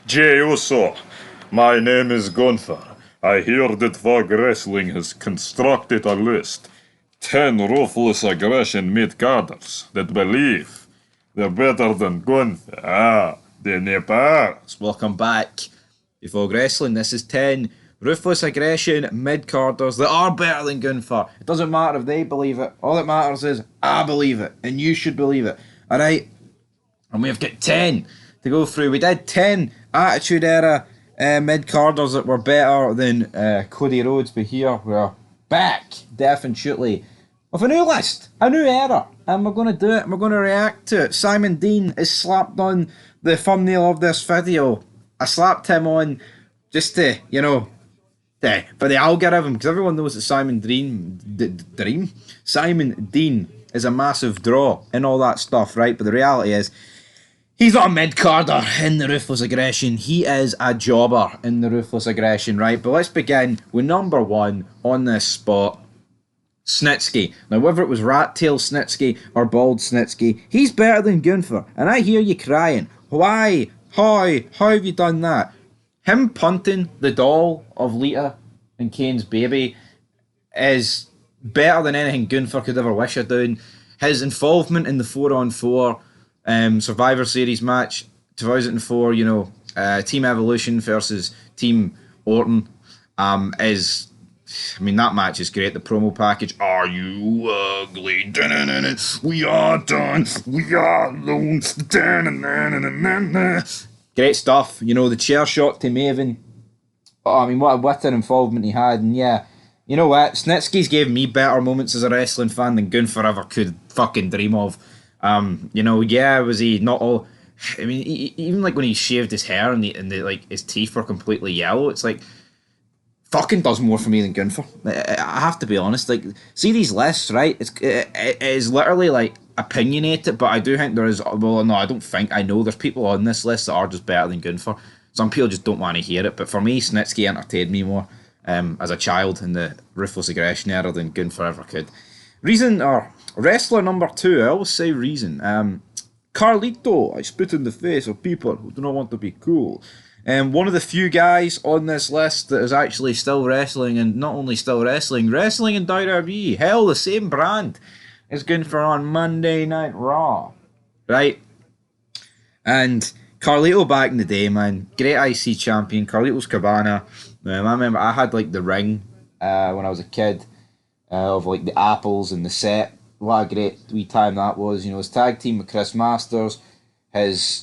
Jey Uso, my name is Gunther. I hear that Vogue Wrestling has constructed a list. 10 ruthless aggression mid-carders that believe they're better than Gunther. The Nepals. Welcome back to Vogue Wrestling. This is 10 ruthless aggression mid-carders that are better than Gunther. It doesn't matter if they believe it. All that matters is I believe it, and you should believe it. Alright? And we've got 10 to go through. We did 10 Attitude Era mid-carders that were better than Cody Rhodes, but here we're back, definitely, with a new list, a new era, and we're going to do it, and we're going to react to it. Simon Dean is slapped on the thumbnail of this video. I slapped him on just to, for the algorithm, because everyone knows that Simon Dean is a massive draw and all that stuff, right? But the reality is, he's not a mid-carder in the Ruthless Aggression. He is a jobber in the Ruthless Aggression, right? But let's begin with number one on this spot, Snitsky. Now, whether it was Rat Tail Snitsky or Bald Snitsky, he's better than Gunther. And I hear you crying. Why? How have you done that? Him punting the doll of Lita and Kane's baby is better than anything Gunther could ever wish of doing. His involvement in the 4-on-4 Survivor Series match, 2004, Team Evolution versus Team Orton, that match is great. The promo package, are you ugly? We are done. We are alone. Great stuff. The chair shot to Maven. What an involvement he had. And yeah, you know what? Snitsky's gave me better moments as a wrestling fan than Gunther ever could fucking dream of. Was he not all... even like when he shaved his hair and his teeth were completely yellow, it's like, fucking does more for me than Gunther. I have to be honest. Like, see these lists, right? It is literally like opinionated, but I do think there is. Well, no, I don't think. I know there's people on this list that are just better than Gunther. Some people just don't want to hear it. But for me, Snitsky entertained me more as a child in the Ruthless Aggression era than Gunther ever could. Reason or wrestler number 2. I always say reason. Carlito. I spit in the face of people who do not want to be cool. One of the few guys on this list that is actually still wrestling, and not only still wrestling in WWE. Hell, the same brand is Gunther on Monday Night Raw. Right? And Carlito back in the day, man. Great IC champion. Carlito's Cabana. I remember I had like the ring when I was a kid of like the apples and the set. What a great wee time that was. His tag team with Chris Masters. His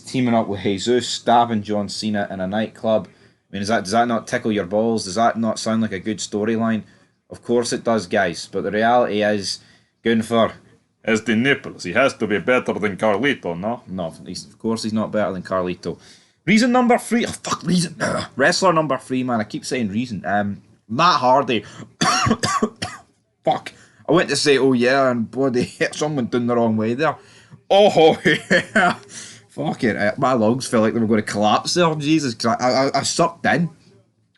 teaming up with Jesus, stabbing John Cena in a nightclub. Does that not tickle your balls? Does that not sound like a good storyline? Of course it does, guys. But the reality is, Gunther As the nipples, he has to be better than Carlito, no? No, of course he's not better than Carlito. Reason number 3. Oh, fuck, reason. Wrestler number 3, man. I keep saying reason. Matt Hardy. Fuck. I went to say, oh yeah, and bloody hit someone down the wrong way there. Oh, yeah. Fuck it. My lungs felt like they were going to collapse there. Jesus, because I sucked in.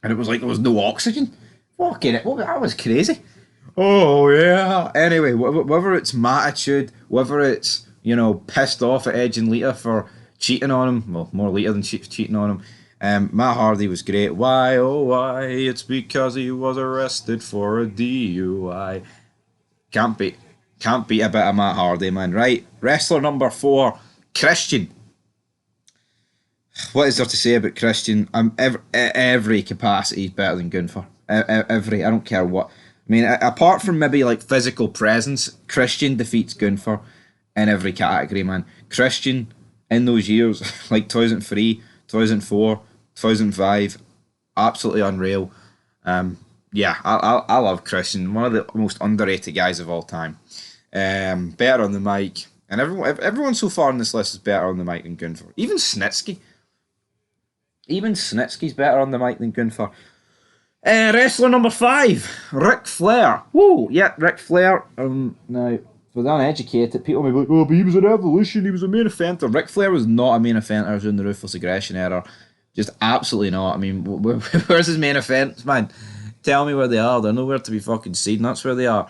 And it was like there was no oxygen. Fucking it. That was crazy. Oh, yeah. Anyway, whether it's Mattitude, whether it's, pissed off at Edge and Lita for cheating on him. Well, more Lita than cheating on him. Matt Hardy was great. Why, oh, why? It's because he was arrested for a DUI. Can't beat a bit of Matt Hardy, man. Right, wrestler number 4, Christian. What is there to say about Christian? Every capacity is better than Gunther. Every, I don't care what. Apart from maybe like physical presence, Christian defeats Gunther in every category, man. Christian in those years, like 2003, 2004, 2005, absolutely unreal. I love Christian. One of the most underrated guys of all time. Better on the mic. And everyone so far on this list is better on the mic than Gunther. Even Snitsky. Even Snitsky's better on the mic than Gunther. Wrestler number 5, Ric Flair. Woo! Yeah, Ric Flair. Now, for the uneducated, people may be like, oh, but he was an Evolution, he was a main eventer. Ric Flair was not a main eventer during the Ruthless Aggression era. Just absolutely not. Where's his main events, man? Tell me where they are. They're nowhere to be fucking seen. That's where they are.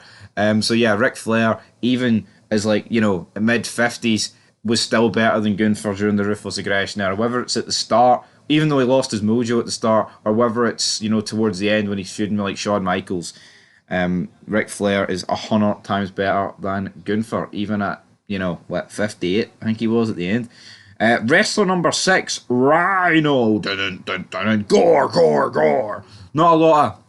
So yeah, Ric Flair, even as like, mid-50s, was still better than Gunther during the Ruthless Aggression era. Whether it's at the start, even though he lost his mojo at the start, or whether it's, you know, towards the end when he's feuding with like Shawn Michaels, Ric Flair is 100 times better than Gunther, even at, you know, what, 58, I think he was at the end. Wrestler number 6, Rhino. Dun, dun, dun, dun. Gore, gore, gore. Not a lot of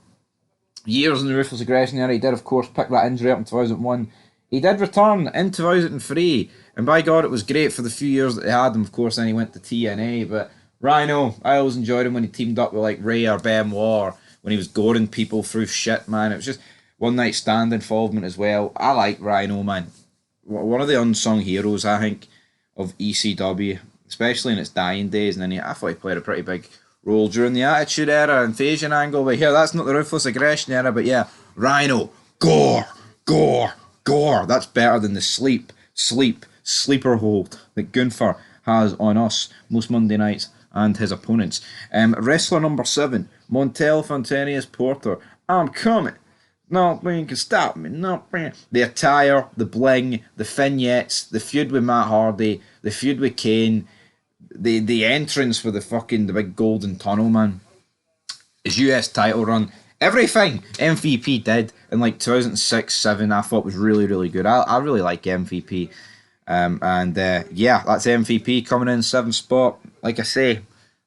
years in the Ruthless Aggression era. He did, of course, pick that injury up in 2001. He did return in 2003, and by God, it was great for the few years that they had him. Of course, then he went to TNA, but Rhino, I always enjoyed him when he teamed up with like Ray or Benoit, or when he was goring people through shit, man. It was just one night stand involvement as well. I like Rhino, man. One of the unsung heroes, I think, of ECW, especially in its dying days. And then I thought he played a pretty big role during the Attitude Era, Invasion angle. But here, that's not the Ruthless Aggression era. But yeah, Rhino, gore, gore, gore. That's better than the sleeper hold that Gunther has on us most Monday nights and his opponents. Wrestler number 7, Montel Fontanius Porter. I'm coming. Nothing can stop me. Nothing. The attire, the bling, the vignettes, the feud with Matt Hardy, the feud with Kane, the entrance for the big golden tunnel, man. His US title run. Everything MVP did in like 2006-07 I thought was really, really good. I really like MVP. Yeah, that's MVP coming in 7th spot. Like I say,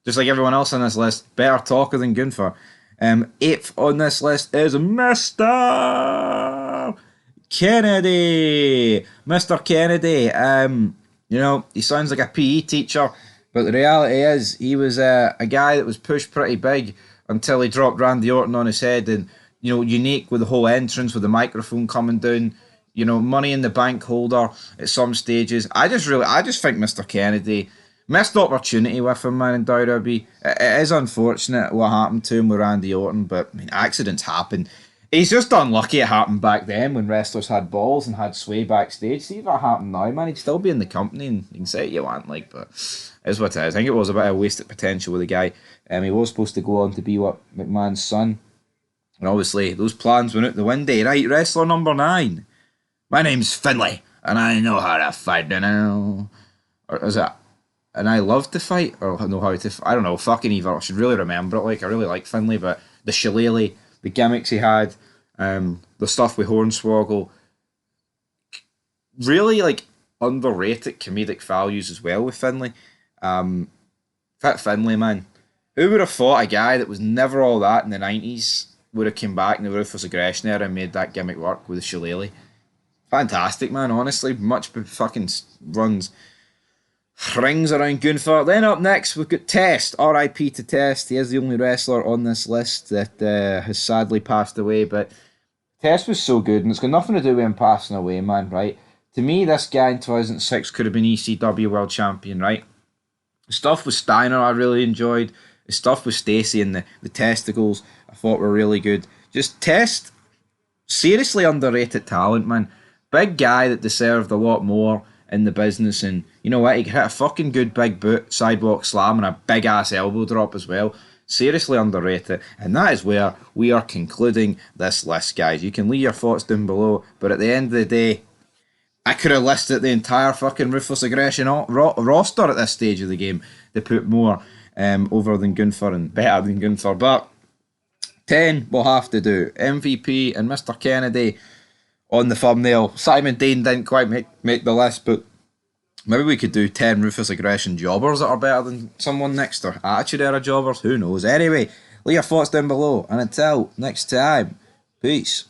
just like everyone else on this list, better talker than Gunther. 8th on this list is Mr. Kennedy. Mr. Kennedy. You know, he sounds like a PE teacher, but the reality is he was a guy that was pushed pretty big until he dropped Randy Orton on his head, and, you know, unique with the whole entrance with the microphone coming down. You know, Money in the Bank holder at some stages. I just think Mr. Kennedy missed opportunity with him, man, in WWE. It is unfortunate what happened to him with Randy Orton, but I mean, accidents happen. He's just unlucky it happened back then when wrestlers had balls and had sway backstage. See if it happened now, man, he'd still be in the company, and you can say what you want, like, but it's what it is. I think it was a bit of wasted potential with the guy. He was supposed to go on to be what, McMahon's son. And obviously, those plans went out the window. Right, wrestler number 9. My name's Finlay, and I know how to fight now. Or is it, and I love to fight, or know how to, I don't know, fucking either. I should really remember it. Like, I really like Finlay, but the shillelagh, the gimmicks he had, the stuff with Hornswoggle, really, like, underrated comedic values as well with Finlay. Fit Finlay, man. Who would have thought a guy that was never all that in the 90s would have come back in the Ruthless Aggression era and made that gimmick work with the shillelagh? Fantastic, man, honestly. Much fucking runs rings around Gunther. Then up next, we've got Test. R.I.P. to Test. He is the only wrestler on this list that has sadly passed away, but Test was so good, and it's got nothing to do with him passing away, man, right? To me, this guy in 2006 could have been ECW World Champion, right? The stuff with Steiner I really enjoyed. The stuff with Stacey and the testicles I thought were really good. Just Test, seriously underrated talent, man. Big guy that deserved a lot more in the business, and you know what, he could hit a fucking good big boot, sidewalk slam, and a big ass elbow drop as well. Seriously underrated, and that is where we are concluding this list, guys. You can leave your thoughts down below, but at the end of the day, I could have listed the entire fucking Ruthless Aggression roster at this stage of the game to put more over than Gunther and better than Gunther, but 10 will have to do. MVP and Mr. Kennedy on the thumbnail. Simon Dean didn't quite make the list, but maybe we could do 10 Ruthless Aggression jobbers that are better than someone next, or Attitude Era jobbers, who knows. Anyway, leave your thoughts down below, and until next time, peace.